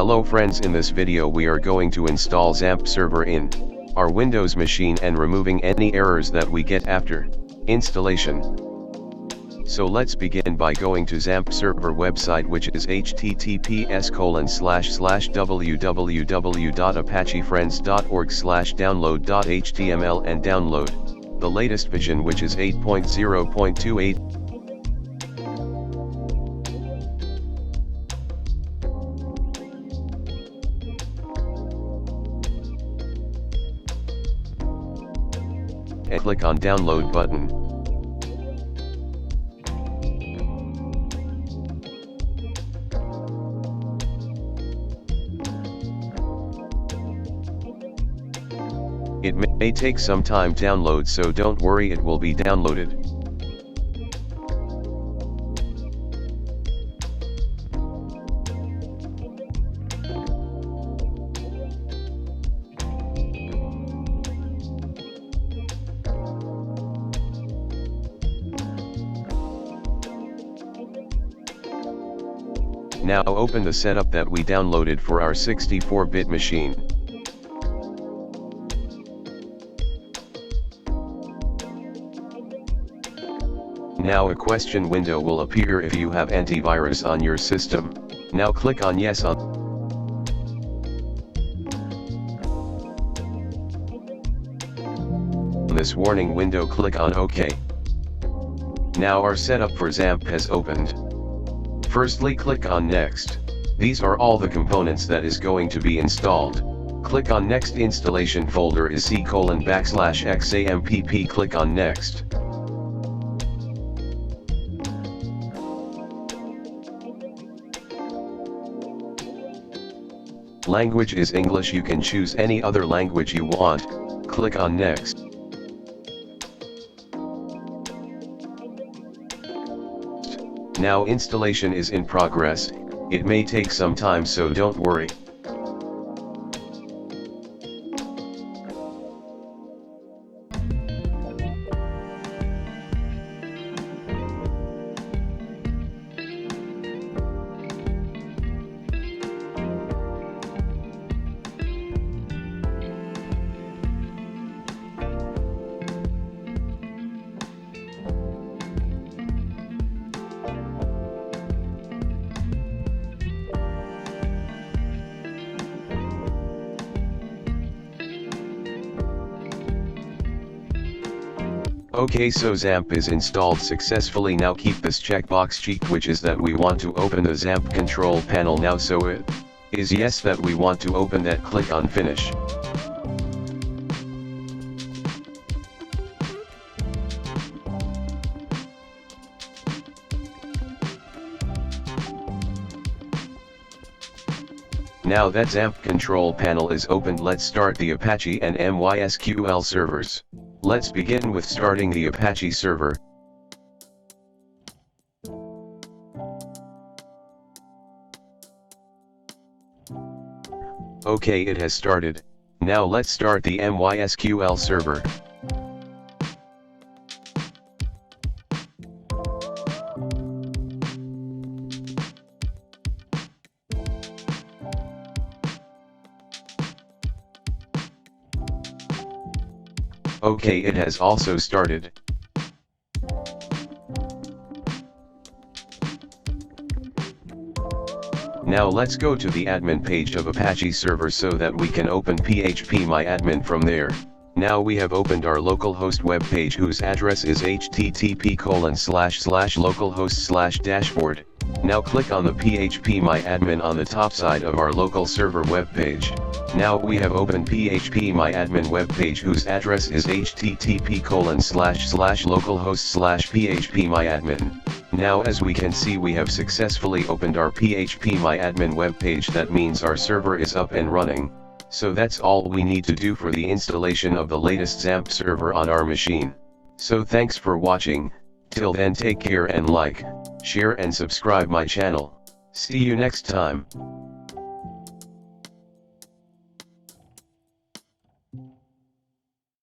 Hello friends, in this video we are going to install XAMPP Server in our Windows machine and removing any errors that we get after installation. So let's begin by going to XAMPP Server website, which is https://www.apachefriends.org/download.html and download the latest version, which is 8.0.28. And click on download button. It may take some time to download, so don't worry, it will be downloaded. Now open the setup that we downloaded for our 64-bit machine. Now a question window will appear if you have antivirus on your system. Now click on yes on this warning window, click on OK. Now our setup for XAMPP has opened. Firstly, click on Next. These are all the components that is going to be installed. Click on Next. Installation folder is C:\XAMPP. Click on Next. Language is English. You can choose any other language you want. Click on Next. Now installation is in progress. It may take some time, so don't worry. Okay, so XAMPP is installed successfully. Now keep this checkbox checked, which is that we want to open the XAMPP control panel now. So it is yes that we want to open that. Click on Finish. Now that XAMPP control panel is opened, let's start the Apache and MySQL servers. Let's begin with starting the Apache server. Okay, it has started. Now let's start the MySQL server. Okay, it has also started. Now let's go to the admin page of Apache server so that we can open phpMyAdmin from there. Now we have opened our localhost web page, whose address is http://localhost/dashboard. Now click on the phpMyAdmin on the top side of our local server web page. Now we have opened phpMyAdmin web page, whose address is http://localhost/phpMyAdmin. Now as we can see, we have successfully opened our phpMyAdmin web page. That means our server is up and running. So that's all we need to do for the installation of the latest XAMPP server on our machine. So thanks for watching. Till then, take care and like, share and subscribe my channel. See you next time.